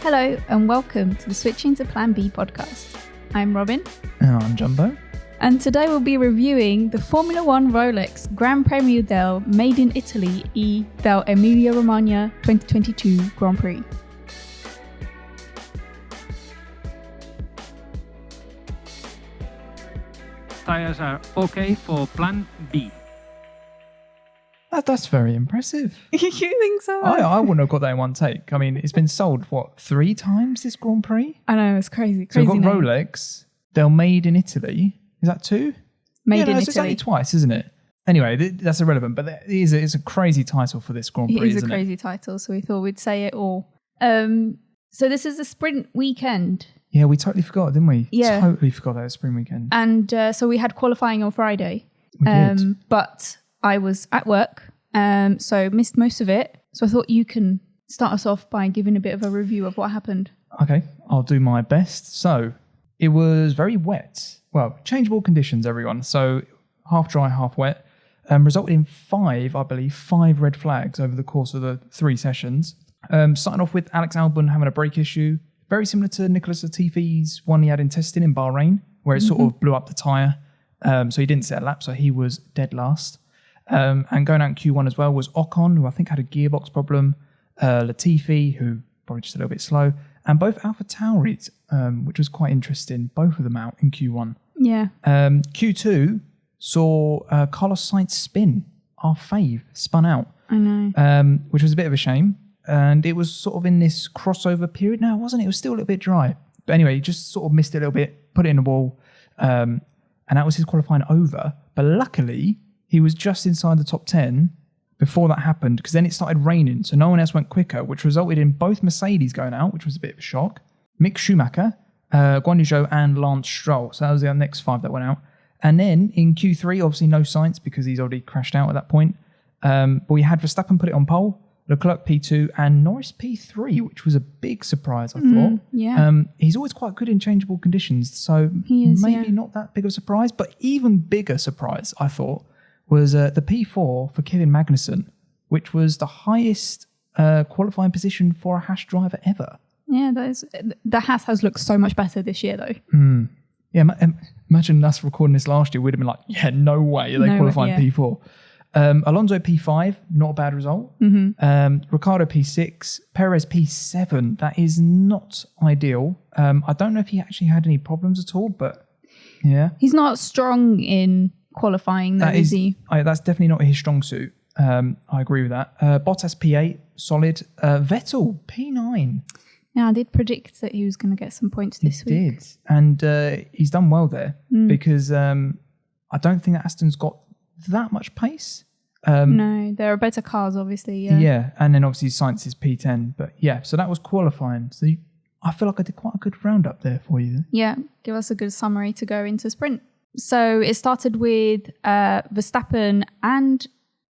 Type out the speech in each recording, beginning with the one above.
Hello and welcome to the Switching to Plan B podcast. I'm Robin. And I'm Jumbo. And today we'll be reviewing the Formula 1 ROLEX Gran Premio del Made in Italy e dell'Emilia Romagna 2022 Grand Prix. Tires are okay for Plan B. That's very impressive. You think so? I wouldn't have got that in one take. I mean, it's been sold, 3 times this Grand Prix? I know, it's crazy. So we've got name. ROLEX, they're made in Italy. Is that 2? Made in Italy. It's only twice, isn't it? Anyway, that's irrelevant, but it's a crazy title for this Grand Prix, It is a crazy title, so we thought we'd say it all. So this is a sprint weekend. Yeah, we totally forgot, didn't we? Yeah. Totally forgot that it was spring weekend. And so we had qualifying on Friday. We did. But I was at work, so missed most of it. So I thought you can start us off by giving a bit of a review of what happened. Okay, I'll do my best. So it was very wet. Well, changeable conditions, everyone. So half dry, half wet. Resulted in 5 red flags over the course of the 3 sessions. Starting off with Alex Albon having a brake issue. Very similar to Nicholas Latifi's one he had in testing in Bahrain, where it sort of blew up the tyre. So he didn't set a lap, so he was dead last. And going out in Q1 as well was Ocon, who I think had a gearbox problem. Latifi, who probably just a little bit slow. And both AlphaTauris, which was quite interesting. Both of them out in Q1. Yeah. Q2 saw Carlos Sainz spin. Our fave spun out. I know. Which was a bit of a shame. And it was sort of in this crossover period. No, it wasn't. It was still a little bit dry. But anyway, he just sort of missed it a little bit, put it in the wall. And that was his qualifying over. But luckily, he was just inside the top 10 before that happened, because then it started raining. So no one else went quicker, which resulted in both Mercedes going out, which was a bit of a shock. Mick Schumacher, Guan Yu Zhou and Lance Stroll. So that was the next 5 that went out. And then in Q3, obviously no Sainz because he's already crashed out at that point. But we had Verstappen put it on pole, Leclerc P2 and Norris P3, which was a big surprise, I thought. Yeah. He's always quite good in changeable conditions, so maybe not that big of a surprise. But even bigger surprise, I thought, was the P4 for Kevin Magnussen, which was the highest qualifying position for a Haas driver ever. Yeah, the Haas has looked so much better this year, though. Yeah, imagine us recording this last year. We'd have been like, yeah, no way they qualifying P4. Alonso P5, not a bad result. Ricciardo P6, Perez P7. That is not ideal. I don't know if he actually had any problems at all, but yeah. He's not strong in qualifying, though, is he? That's definitely not his strong suit. I agree with that. Bottas P8, solid. Vettel P9. Yeah, I did predict that he was going to get some points this week. He did. And he's done well there because I don't think that Aston's got that much pace. No, there are better cars, obviously. Yeah, and then obviously Sainz is P10. But yeah, so that was qualifying. So I feel like I did quite a good roundup there for you. Yeah, give us a good summary to go into sprint. So it started with Verstappen and,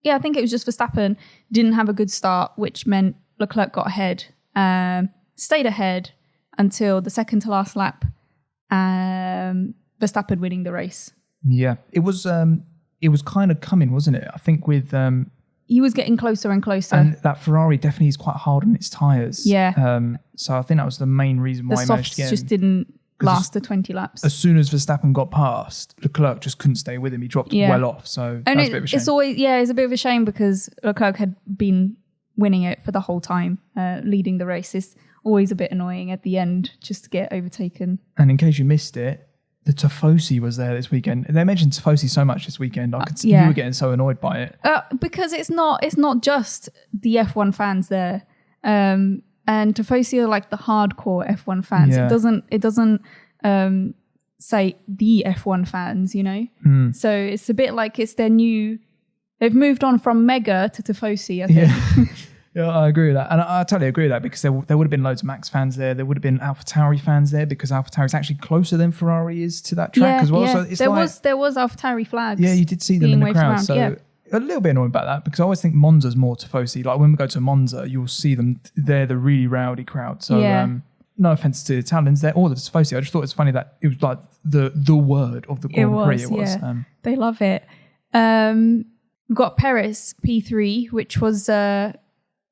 I think it was just Verstappen didn't have a good start, which meant Leclerc got ahead, stayed ahead until the second to last lap, Verstappen winning the race. Yeah, it was kind of coming, wasn't it? I think with he was getting closer and closer, and that Ferrari definitely is quite hard on its tyres. Yeah. So I think that was the main reason why he managed to get him. The softs just didn't last the 20 laps. As soon as Verstappen got past, Leclerc just couldn't stay with him. He dropped well off. So that was a bit of a shame. It's a bit of a shame because Leclerc had been winning it for the whole time, leading the race. It's always a bit annoying at the end just to get overtaken. And in case you missed it, the Tifosi was there this weekend. They mentioned Tifosi so much this weekend. I could see you were getting so annoyed by it. Because it's not just the F1 fans there. And Tifosi are like the hardcore F1 fans. Yeah. It doesn't say the F1 fans, you know? So it's a bit like it's their new... They've moved on from Mega to Tifosi, I think. Yeah. Yeah, I agree with that. And I totally agree with that because there would have been loads of Max fans there. There would have been AlphaTauri fans there because AlphaTauri is actually closer than Ferrari is to that track as well. Yeah. So it's there was AlphaTauri flags. Yeah, you did see them in the crowd. So a little bit annoyed about that because I always think Monza's more Tifosi. Like when we go to Monza, you'll see them. They're the really rowdy crowd. So no offense to the Italians, they're all the Tifosi. I just thought it was funny that it was like the word of the Grand Prix. It was. Yeah. They love it. We've got Perez P3, which was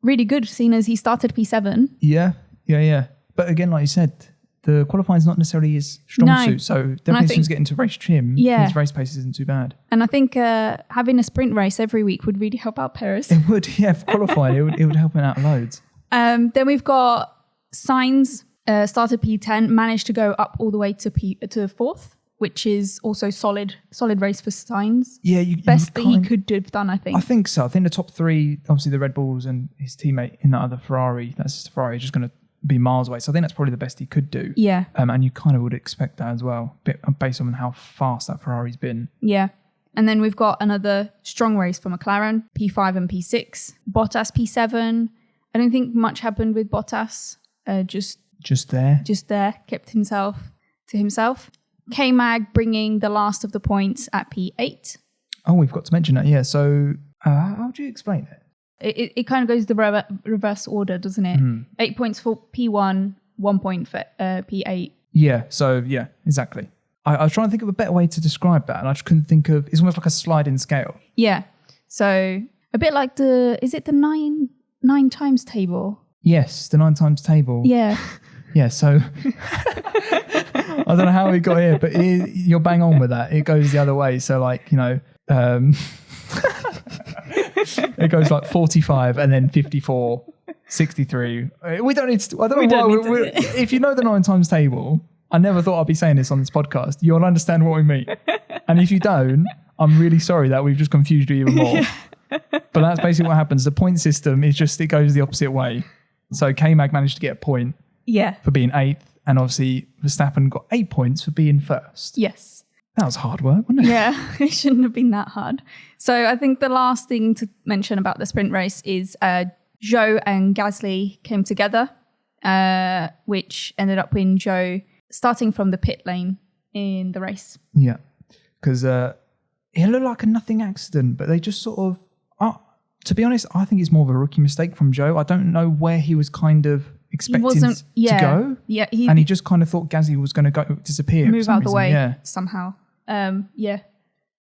really good, seeing as he started P7. Yeah. But again, like you said, the qualifying is not necessarily his strong suit. So definitely as soon as get into race trim, his race pace isn't too bad. And I think having a sprint race every week would really help out Perez. It would, yeah, for qualifying, it would help him out loads. Then we've got Sainz, started P10, managed to go up all the way to fourth, which is also solid race for Sainz. Yeah, best that he could have done, I think. I think so. I think the top three, obviously the Red Bulls and his teammate in that other Ferrari, that's just a Ferrari, just going to be miles away. So I think that's probably the best he could do. Yeah. And you kind of would expect that as well, based on how fast that Ferrari's been. Yeah. And then we've got another strong race for McLaren, P5 and P6. Bottas P7. I don't think much happened with Bottas. Just there, kept himself to himself. K-Mag bringing the last of the points at P8. Oh, we've got to mention that, yeah. So how do you explain it? It kind of goes the reverse order, doesn't it? 8 points for P1, 1 point for P8. Yeah, so yeah, exactly. I was trying to think of a better way to describe that, and I just couldn't think of... It's almost like a sliding scale. Yeah, so a bit like is it the nine times table? Yes, the 9 times table. Yeah. Yeah, so... I don't know how we got here, but you're bang on with that. It goes the other way, so like, it goes like 45 and then 54, 63. We don't need to... I don't know why... If you know the 9 times table, I never thought I'd be saying this on this podcast. You'll understand what we mean. And if you don't, I'm really sorry that we've just confused you even more. But that's basically what happens. The point system is just... It goes the opposite way. So K-Mag managed to get a point for being 8th. And obviously Verstappen got 8 points for being first. Yes. That was hard work, wasn't it? Yeah, it shouldn't have been that hard. So I think the last thing to mention about the sprint race is Zhou and Gasly came together, which ended up in Zhou starting from the pit lane in the race. Yeah, because it looked like a nothing accident, but they just sort of... to be honest, I think it's more of a rookie mistake from Zhou. I don't know where he was kind of expecting to go. Yeah, he just kind of thought Gasly was going to disappear. Move out of the way somehow. And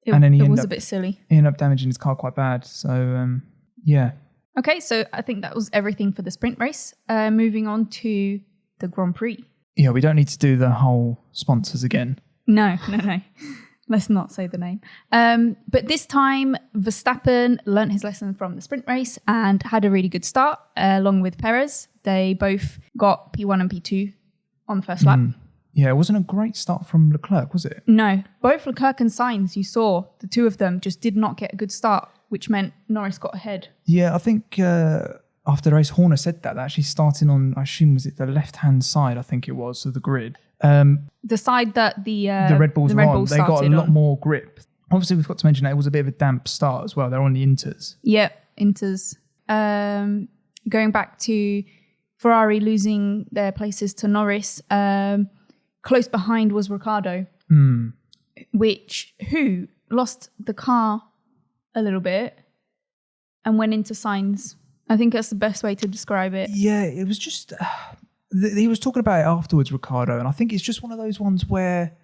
then it was a bit silly. He ended up damaging his car quite bad. So, yeah. Okay, so I think that was everything for the sprint race. Moving on to the Grand Prix. Yeah, we don't need to do the whole sponsors again. No. Let's not say the name. But this time, Verstappen learnt his lesson from the sprint race and had a really good start, along with Perez. They both got P1 and P2 on the first lap. Yeah, it wasn't a great start from Leclerc, was it? No. Both Leclerc and Sainz, you saw, the two of them just did not get a good start, which meant Norris got ahead. Yeah, I think after the race, Horner said that actually starting on, I assume, was it the left-hand side, I think it was, of the grid. The side that the Red Bulls were on, they got a lot more grip. Obviously, we've got to mention that it was a bit of a damp start as well. They're on the Inters. Yeah, Inters. Going back to Ferrari losing their places to Norris, close behind was Ricciardo, who lost the car a little bit and went into Sainz. I think that's the best way to describe it. Yeah, it was just... he was talking about it afterwards, Ricciardo, and I think it's just one of those ones where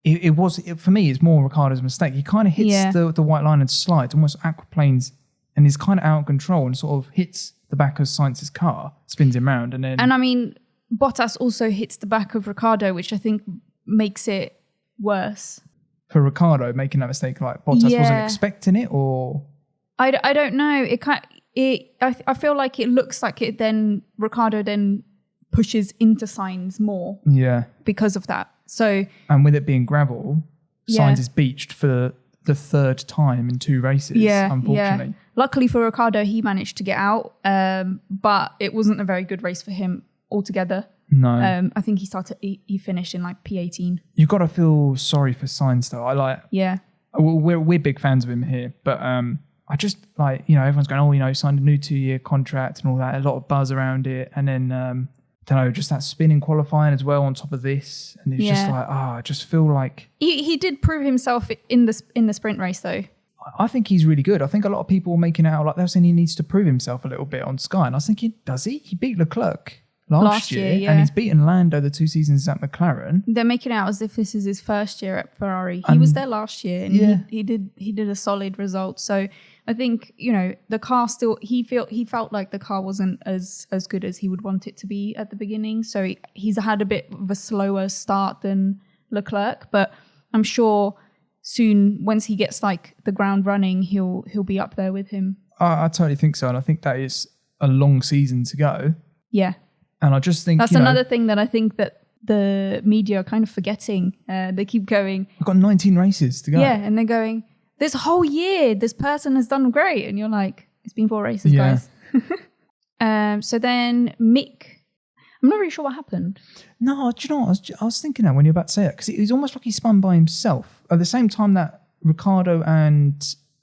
for me, it's more Ricciardo's mistake. He kind of hits the white line and slides, almost aquaplanes, and is kind of out of control and sort of hits the back of Sainz's car, spins him around, and then... And I mean, Bottas also hits the back of Ricciardo, which I think makes it worse. For Ricciardo, making that mistake, like Bottas wasn't expecting it, or... I don't know. I feel like it looks like it then... Ricciardo then pushes into Sainz more. Yeah. Because of that. So... And with it being gravel, Sainz is beached for the third time in 2 races, unfortunately. Yeah. Luckily for Ricciardo, he managed to get out, but it wasn't a very good race for him altogether. No. I think he finished in like P18. You've got to feel sorry for Sainz though. Yeah. We're big fans of him here, but I just like, everyone's going, signed a new 2-year contract and all that, a lot of buzz around it. And then, I don't know, just that spinning qualifying as well on top of this. And it's just like, I just feel like... He did prove himself in the sprint race though. I think he's really good. I think a lot of people were making it out like they're saying he needs to prove himself a little bit on Sky. And I was thinking, does he? He beat Leclerc last year, yeah. and he's beaten Lando the 2 seasons at McLaren. They're making it out as if this is his first year at Ferrari. He was there last year, and he did a solid result. So I think, you know, the car still, he felt like the car wasn't as good as he would want it to be at the beginning. So he's had a bit of a slower start than Leclerc, but I'm sure soon, once he gets like the ground running, he'll be up there with him. I totally think so, and I think that is a long season to go. Yeah. And I just think that's another thing that I think that the media are kind of forgetting. They keep going, we've got 19 races to go. Yeah, and they're going, this whole year, this person has done great. And you're like, it's been 4 races, guys. So then Mick, I'm not really sure what happened. No, do you know what? I was thinking that when you're about to say that, because it was almost like he spun by himself. At the same time that Ricciardo and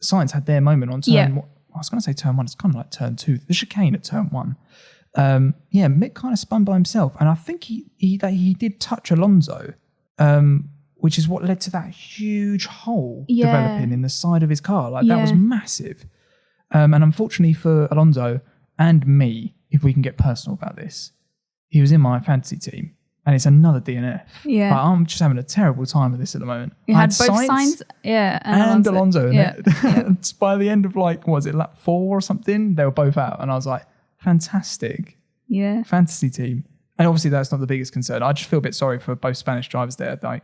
Sainz had their moment on turn, I was going to say turn 1, it's kind of like turn 2, the chicane at turn 1. Mick kind of spun by himself, and I think he did touch Alonso, which is what led to that huge hole developing in the side of his car. Like that was massive. And unfortunately for Alonso and me, if we can get personal about this, he was in my fantasy team, and it's another DNF. Yeah, but I'm just having a terrible time with this at the moment. You had both Sainz, and Alonso. By the end of what was it, lap 4 or something, they were both out, and I was like, fantastic. Yeah. Fantasy team. And obviously that's not the biggest concern. I just feel a bit sorry for both Spanish drivers there. Like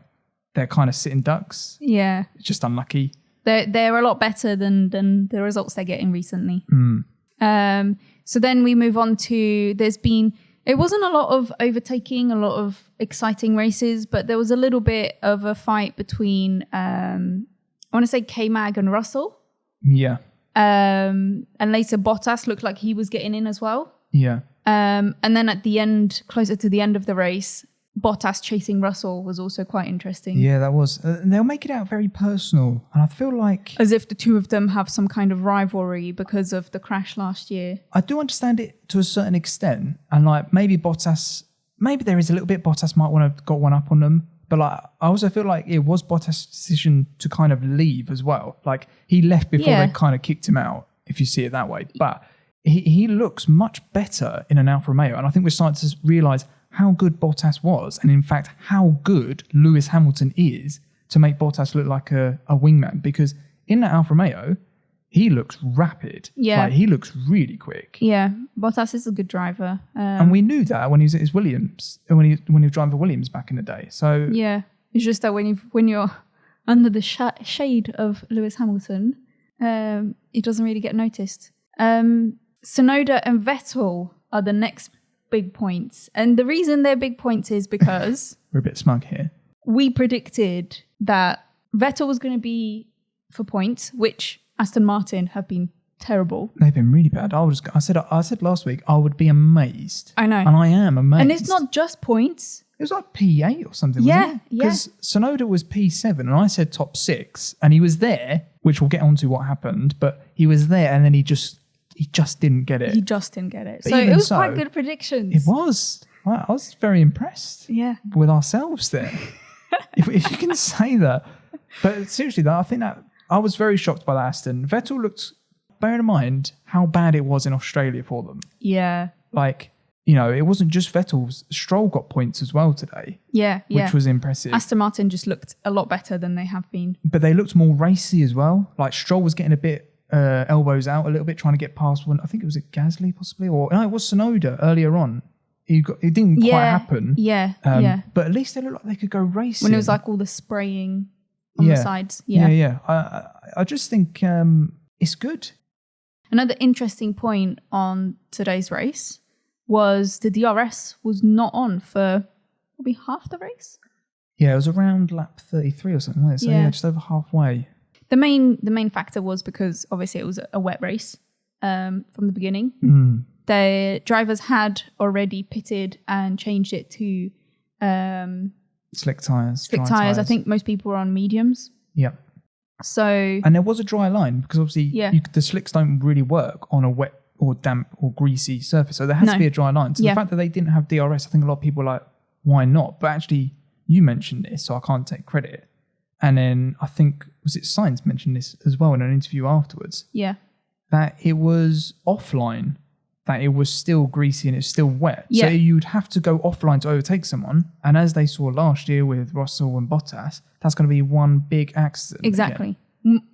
they're kind of sitting ducks. Yeah. It's just unlucky. They're a lot better than the results they're getting recently. So then we move on to, it wasn't a lot of overtaking, a lot of exciting races, but there was a little bit of a fight between, I want to say K-Mag and Russell. Yeah. And later Bottas looked like he was getting in as well. Yeah. And then at the end, closer to the end of the race, Bottas chasing Russell was also quite interesting. Yeah, that was. They'll make it out very personal. And I feel like... as if the two of them have some kind of rivalry because of the crash last year. I do understand it to a certain extent. And maybe there is a little bit Bottas might want to have got one up on them. But I also feel like it was Bottas' decision to kind of leave as well. Like he left before they kind of kicked him out, if you see it that way. But he looks much better in an Alfa Romeo. And I think we're starting to realise how good Bottas was, and in fact, how good Lewis Hamilton is to make Bottas look like a wingman. Because in that Alfa Romeo, he looks rapid. Yeah. He looks really quick. Yeah, Bottas is a good driver. And we knew that when he was at his Williams, when he was driving for Williams back in the day. So yeah, it's just that when you're under the shade of Lewis Hamilton, it doesn't really get noticed. Tsunoda and Vettel are the next big points. And the reason they're big points is because... we're a bit smug here. We predicted that Vettel was going to be for points, which Aston Martin have been terrible. They've been really bad. I said last week I would be amazed. I know. And I am amazed. And it's not just points. It was like P8 or something, wasn't it? Because Tsunoda was P7 and I said top 6, and he was there, which we'll get onto what happened, but he was there and then he just didn't get it. He just didn't get it. But so it was quite good predictions. It was. I was very impressed with ourselves there. if you can say that. But seriously, though, I think that I was very shocked by that Aston. Vettel looked, bear in mind how bad it was in Australia for them. Yeah. It wasn't just Vettel's. Stroll got points as well today. Yeah. Which was impressive. Aston Martin just looked a lot better than they have been. But they looked more racy as well. Stroll was getting a bit elbows out a little bit, trying to get past one. I think it was Gasly possibly, or no, it was Tsunoda earlier on. It didn't quite happen. Yeah, But at least they looked like they could go racing. When it was all the spraying on the sides. Yeah. I just think it's good. Another interesting point on today's race was the DRS was not on for probably half the race. Yeah, it was around lap 33 or something like that. So just over halfway. The main factor was because obviously it was a wet race from the beginning. The drivers had already pitted and changed it to slick tyres. I think most people were on mediums. Yeah. So and there was a dry line because obviously the slicks don't really work on a wet or damp or greasy surface. So there has to be a dry line. So the fact that they didn't have DRS, I think a lot of people are like, why not? But actually, you mentioned this, so I can't take credit. And then I think, was it Sainz mentioned this as well in an interview afterwards? Yeah. That it was offline that it was still greasy and it's still wet. Yeah. So you'd have to go offline to overtake someone. And as they saw last year with Russell and Bottas, that's going to be one big accident. Exactly.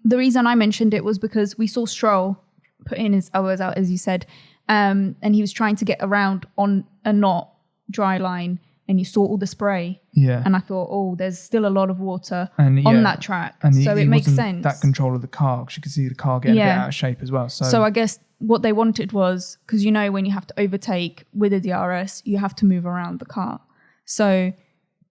The reason I mentioned it was because we saw Stroll putting his elbows out, as you said, and he was trying to get around on a not dry line, and you saw all the spray. Yeah. And I thought, oh, there's still a lot of water and, on that track. And so it makes sense. That control of the car, because you could see the car getting a bit out of shape as well. So I guess what they wanted was, because you know when you have to overtake with a DRS, you have to move around the car. So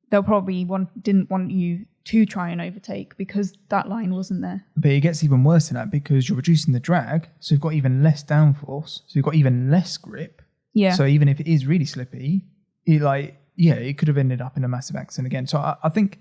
they'll probably didn't want you to try and overtake because that line wasn't there. But it gets even worse than that because you're reducing the drag, so you've got even less downforce, so you've got even less grip. Yeah. So even if it is really slippy, it could have ended up in a massive accident again. So I think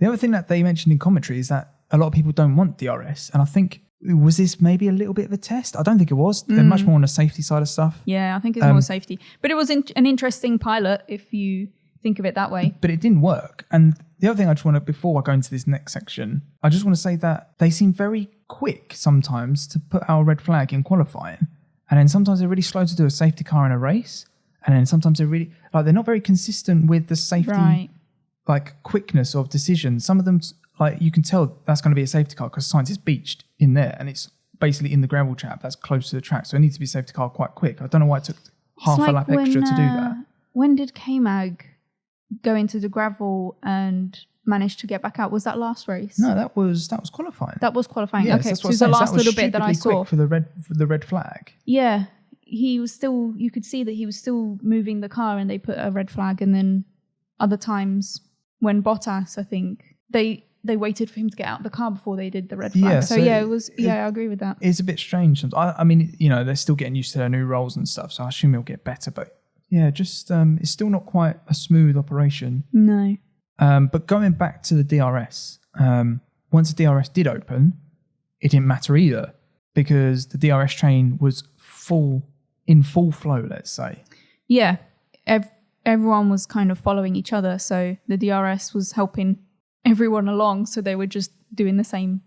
the other thing that they mentioned in commentary is that a lot of people don't want DRS, and I think, was this maybe a little bit of a test? I don't think it was. They're much more on the safety side of stuff. Yeah, I think it's more safety. But it was an interesting pilot if you think of it that way. But it didn't work. And the other thing I just want to, before I go into this next section, I just want to say that they seem very quick sometimes to put our red flag in qualifying. And then sometimes they're really slow to do a safety car in a race. And then sometimes they're really, they're not very consistent with the safety, quickness of decisions. Some of them, you can tell that's going to be a safety car because Sainz is beached in there and it's basically in the gravel trap that's close to the track. So it needs to be a safety car quite quick. I don't know why it took half a lap extra to do that. When did K-Mag go into the gravel and manage to get back out? Was that last race? No, that was qualifying. That was qualifying. Yes, okay, that's so what it was the last that was little bit that I saw. Quick for the red flag. Yeah, he was still. You could see that he was still moving the car, and they put a red flag. And then other times when Bottas, I think they waited for him to get out of the car before they did the red flag. Yeah, so yeah, it was. Yeah, I agree with that. It's a bit strange. I mean, they're still getting used to their new roles and stuff, so I assume it'll get better. But yeah, just it's still not quite a smooth operation. No. But going back to the DRS, once the DRS did open, it didn't matter either because the DRS train was in full flow, let's say. Yeah, everyone was kind of following each other, so the DRS was helping everyone along, so they were just doing the same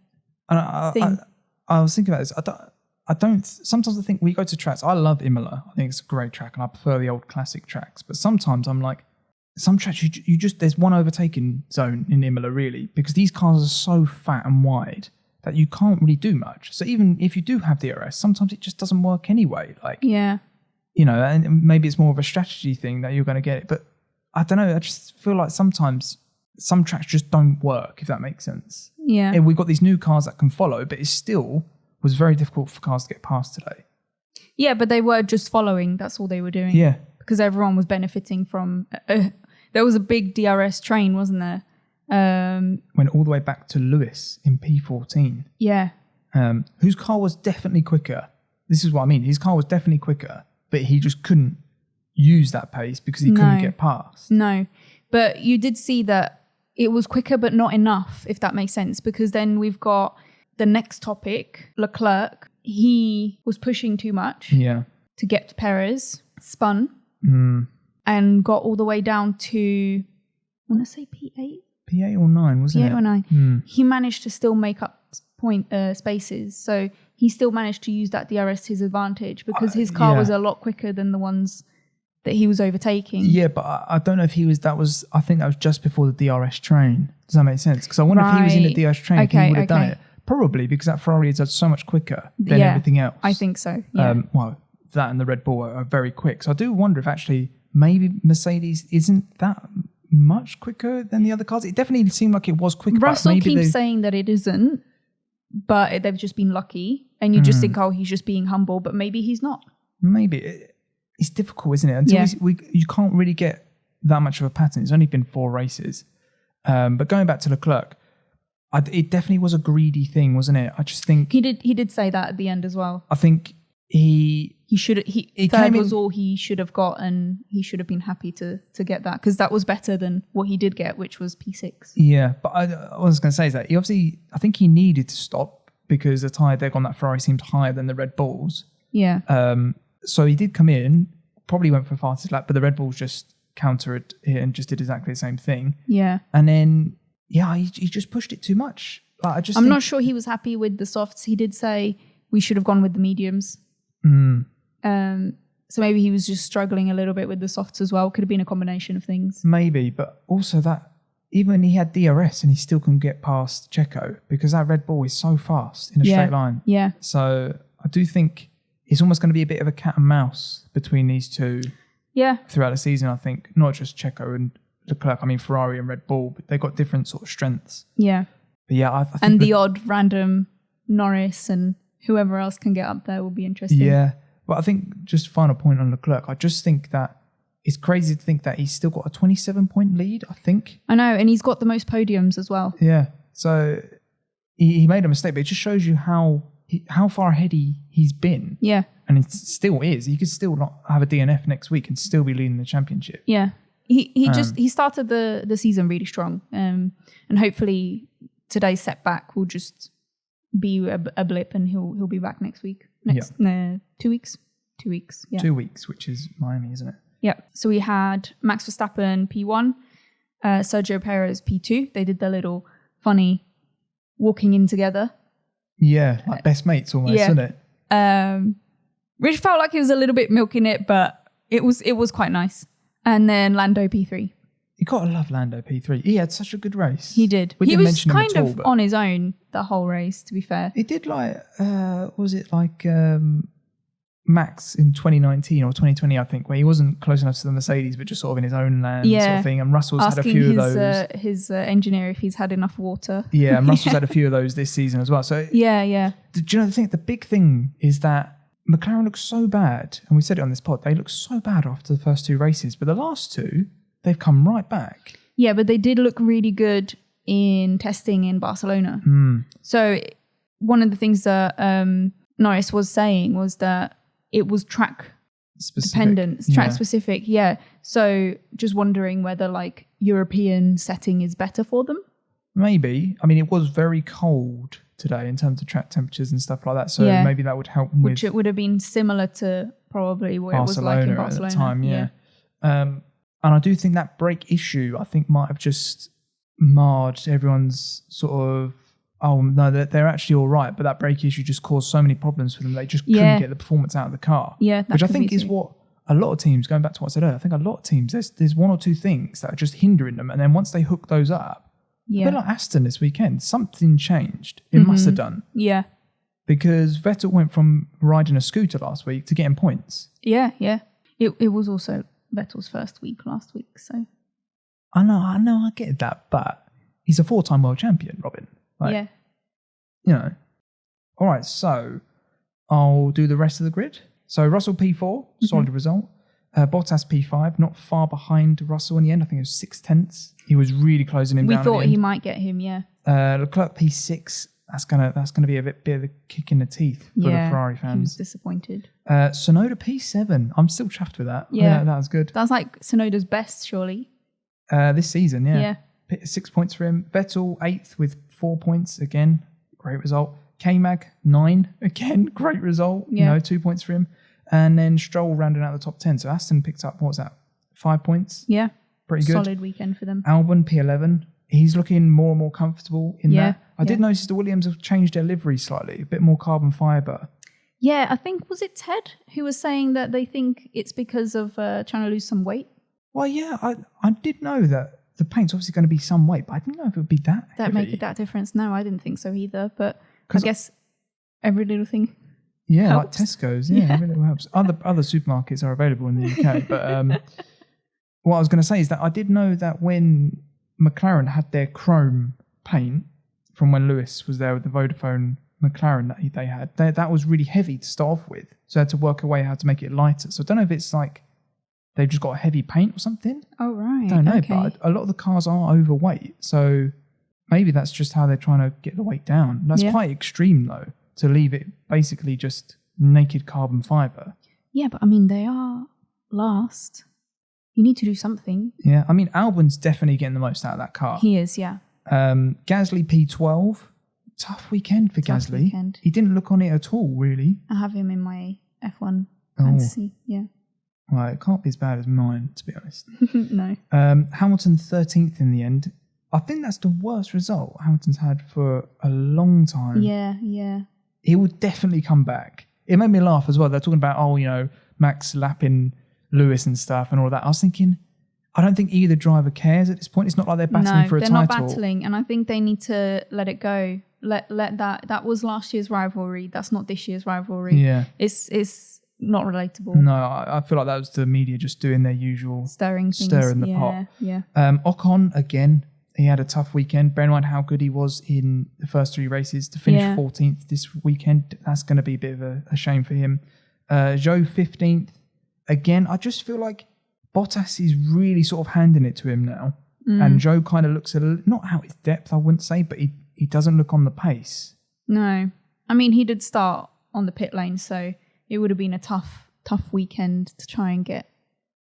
thing. I was thinking about this. Sometimes I think we go to tracks. I love Imola. I think it's a great track and I prefer the old classic tracks. But sometimes I'm like, some tracks you just, there's one overtaking zone in Imola really, because these cars are so fat and wide that you can't really do much. So even if you do have DRS, sometimes it just doesn't work anyway. And maybe it's more of a strategy thing that you're going to get it. But I don't know. I just feel like sometimes some tracks just don't work, if that makes sense. Yeah. And we've got these new cars that can follow, but it still was very difficult for cars to get past today. Yeah, but they were just following. That's all they were doing. Yeah. Because everyone was benefiting from... there was a big DRS train, wasn't there? Went all the way back to Lewis in P14. Yeah. Whose car was definitely quicker. This is what I mean. His car was definitely quicker, but he just couldn't use that pace because he couldn't get past. No. But you did see that it was quicker, but not enough, if that makes sense. Because then we've got the next topic, Leclerc. He was pushing too much to get to Perez, spun, and got all the way down to, I want to say P8? P8 or 9, wasn't it? P8 or 9. He managed to still make up spaces. So he still managed to use that DRS to his advantage because his car was a lot quicker than the ones that he was overtaking. Yeah, but I don't know if I think that was just before the DRS train. Does that make sense? Because I wonder if he was in the DRS train, if he would have done it. Probably because that Ferrari is so much quicker than everything else. I think so. Yeah. That and the Red Bull are very quick. So I do wonder if actually maybe Mercedes isn't that much quicker than the other cars. It definitely seemed like it was quicker. Russell keeps saying that it isn't, but they've just been lucky. And you just think, he's just being humble, but maybe he's not. Maybe. It's difficult, isn't it? Until you can't really get that much of a pattern. It's only been 4 races. But going back to Leclerc, it definitely was a greedy thing, wasn't it? I just think he did say that at the end as well. I think third was all he should have got, and he should have been happy to get that because that was better than what he did get, which was P6. Yeah, but I was going to say is that I think he needed to stop because the tyre deg on that Ferrari seemed higher than the Red Bulls. Yeah. So he did come in, probably went for fastest lap, but the Red Bulls just countered it and just did exactly the same thing. Yeah. And then he just pushed it too much. I'm not sure he was happy with the softs. He did say we should have gone with the mediums. So maybe he was just struggling a little bit with the softs as well. Could have been a combination of things. Maybe, but also that even when he had DRS and he still couldn't get past Checo because that Red Bull is so fast in a straight line. Yeah. So I do think it's almost going to be a bit of a cat and mouse between these two throughout the season, I think. Not just Checo and Leclerc, I mean Ferrari and Red Bull, but they've got different sort of strengths. Yeah. But yeah, I think... And the odd random Norris and whoever else can get up there will be interesting. Yeah. But I think just final point on Leclerc, I just think that it's crazy to think that he's still got a 27-point lead, I think. I know, and he's got the most podiums as well. Yeah. So he made a mistake, but it just shows you how far ahead he's been. Yeah. And it still is. He could still not have a DNF next week and still be leading the championship. Yeah. He started the season really strong. And hopefully today's setback will just be a blip and he'll be back next week. 2 weeks. 2 weeks. Yeah. 2 weeks, which is Miami, isn't it? Yeah. So we had Max Verstappen P1, Sergio Perez P2. They did their little funny walking in together. Yeah, like best mates almost, isn't it? Which felt like he was a little bit milking it, but it was quite nice. And then Lando P3. You gotta love Lando P3. He had such a good race. He did. He was kind of on his own the whole race, to be fair. He did Max in 2019 or 2020, I think, where he wasn't close enough to the Mercedes, but just sort of in his own land sort of thing. And Russell's had a few of those. His engineer if he's had enough water. Yeah, and Russell's had a few of those this season as well. So Do you know the big thing is that McLaren looks so bad, and we said it on this pod, they look so bad after the first two races, but the last two, they've come right back. Yeah, but they did look really good in testing in Barcelona. So one of the things that Norris was saying was that it was track dependent, track specific. Yeah. So just wondering whether like European setting is better for them. Maybe. I mean, it was very cold today in terms of track temperatures and stuff like that. So maybe that would help with... Which it would have been similar to probably what it was like in Barcelona. At the time, and I do think that brake issue, I think, might have just marred everyone's sort of... Oh, no, they're actually all right. But that brake issue just caused so many problems for them. They just couldn't get the performance out of the car. Yeah, which I think is what a lot of teams, going back to what I said earlier, I think a lot of teams, there's one or two things that are just hindering them. And then once they hook those up, a bit like Aston this weekend, something changed. It must have done. Yeah. Because Vettel went from riding a scooter last week to getting points. Yeah. It was also Vettel's first week last week. So I know, I get that. But he's a 4-time world champion, Robin. You know. All right, so I'll do the rest of the grid. So Russell P4, solid result. Bottas P5, not far behind Russell in the end. I think it was 6/10. He was really closing him down. We thought he might get him, Leclerc P6. That's gonna be a bit of a kick in the teeth for the Ferrari fans. He was disappointed. Sonoda P7. I'm still chuffed with that. Yeah, that was good. That's like Sonoda's best, surely. This season, yeah. 6 points for him. Vettel 8th with 4 points again. Great result. K-Mag 9 again. Great result. 2 points for him. And then Stroll rounding out the top 10. So Aston picked up, what was that? 5 points. Yeah. Pretty good. Solid weekend for them. Albon P11. He's looking more and more comfortable in that. I did notice the Williams have changed their livery slightly. A bit more carbon fibre. Yeah, I think, was it Ted who was saying that they think it's because of trying to lose some weight? Well, yeah, I did know that the paint's obviously going to be some weight, but I didn't know if it would be that heavy. Make that difference. No, I didn't think so either. But I guess every little thing helps. Like Tesco's. Yeah, every little helps. Other supermarkets are available in the UK. But what I was going to say is that I did know that when McLaren had their chrome paint from when Lewis was there with the Vodafone McLaren that they had, that was really heavy to start off with. So they had to work away how to make it lighter. So I don't know if it's like they've just got a heavy paint or something. Oh, right. I don't know, but a lot of the cars are overweight. So maybe that's just how they're trying to get the weight down. That's quite extreme, though, to leave it basically just naked carbon fibre. Yeah, but I mean, they are last. You need to do something. Yeah, I mean, Albon's definitely getting the most out of that car. He is, yeah. Gasly P12. Tough weekend for Gasly. He didn't look on it at all, really. I have him in my F1 fantasy, yeah. Well, it can't be as bad as mine, to be honest. No. Hamilton 13th in the end. I think that's the worst result Hamilton's had for a long time. Yeah. He will definitely come back. It made me laugh as well. They're talking about, Max lapping Lewis and stuff and all that. I was thinking, I don't think either driver cares at this point. It's not like they're battling for a title. No, they're not battling, and I think they need to let it go. Let that was last year's rivalry. That's not this year's rivalry. Yeah, it's not relatable. No, I feel like that was the media just doing their usual stirring the pot. Yeah. Ocon again. He had a tough weekend. Bear in mind how good he was in the first 3 races. To finish 14th this weekend, that's going to be a bit of a shame for him. Zhou 15th. Again, I just feel like Bottas is really sort of handing it to him now. And Zhou kind of looks not out his depth, I wouldn't say, but he doesn't look on the pace. No. I mean, he did start on the pit lane, so it would have been a tough weekend to try and get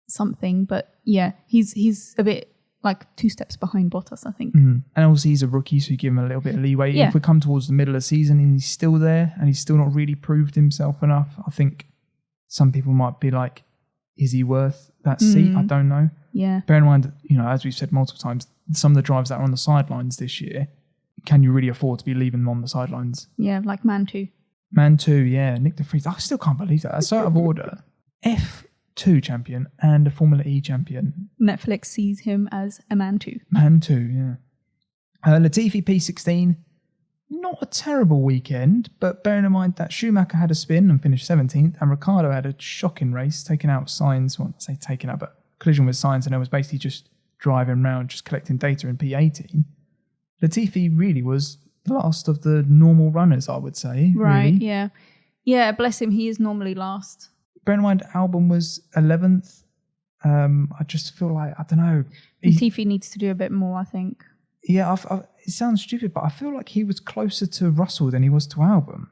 something. But yeah, he's a bit like 2 steps behind Bottas, I think. And obviously he's a rookie, so you give him a little bit of leeway. Yeah. If we come towards the middle of the season and he's still there and he's still not really proved himself enough, I think some people might be like, is he worth that seat? I don't know. Yeah. Bear in mind, as we've said multiple times, some of the drivers that are on the sidelines this year, can you really afford to be leaving them on the sidelines? Yeah, like Man2. Man2, yeah. Nick de Vries. I still can't believe that. That's out of order. F2 champion and a Formula E champion. Netflix sees him as a Man2. Man2, yeah. Latifi P16. Not a terrible weekend, but bearing in mind that Schumacher had a spin and finished 17th, and Ricciardo had a shocking race, taking out Sainz, well, I say taking out, but collision with Sainz, and it was basically just driving around, just collecting data in P18. Latifi really was the last of the normal runners, I would say. Right, really. yeah. Yeah, bless him, he is normally last. Bear in mind, Albon was 11th. I just feel like, I don't know. Latifi needs to do a bit more, I think. Yeah, it sounds stupid, but I feel like he was closer to Russell than he was to Albon.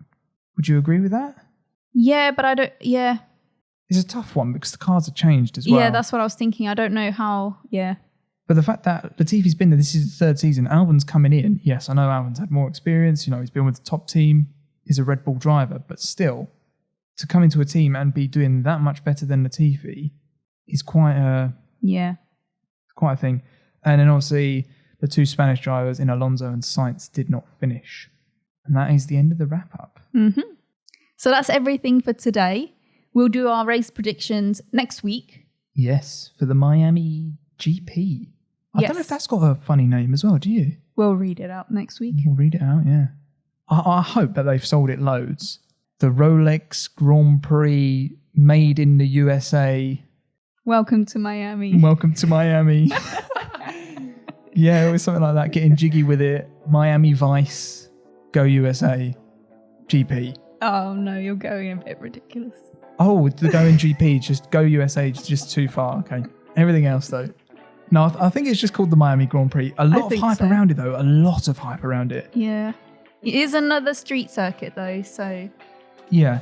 Would you agree with that? Yeah, but I don't... Yeah. It's a tough one because the cars have changed as well. Yeah, that's what I was thinking. I don't know how... Yeah. But the fact that Latifi's been there, this is the 3rd season, Albon's coming in. Yes, I know Albon's had more experience. He's been with the top team. He's a Red Bull driver. But still, to come into a team and be doing that much better than Latifi is quite a... Yeah. Quite a thing. And then obviously... the 2 Spanish drivers in Alonso and Sainz did not finish. And that is the end of the wrap-up. Mm-hmm. So that's everything for today. We'll do our race predictions next week. Yes, for the Miami GP. I don't know if that's got a funny name as well, do you? We'll read it out next week. We'll read it out, yeah. I hope that they've sold it loads. The Rolex Grand Prix made in the USA. Welcome to Miami. Welcome to Miami. Yeah, it was something like that. Getting jiggy with it. Miami Vice. Go USA. GP. Oh, no, you're going a bit ridiculous. Oh, the going GP. Just go USA. Just too far. Okay. Everything else, though. No, I think it's just called the Miami Grand Prix. A lot of hype around it, though. A lot of hype around it. Yeah. It is another street circuit, though, so... Yeah.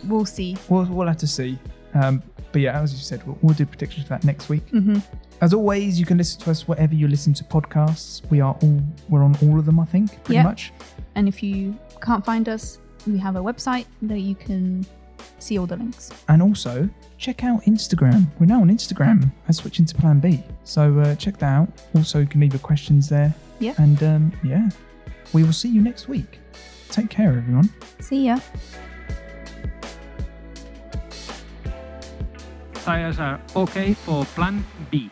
We'll see. We'll have to see. But yeah, as you said, we'll do predictions for that next week. Mm-hmm. As always, you can listen to us wherever you listen to podcasts. We're on all of them, I think, pretty much. And if you can't find us, we have a website that you can see all the links. And also, check out Instagram. We're now on Instagram as switching to Plan B. So check that out. Also, you can leave your questions there. Yeah. And we will see you next week. Take care, everyone. See ya. Tires are okay for Plan B.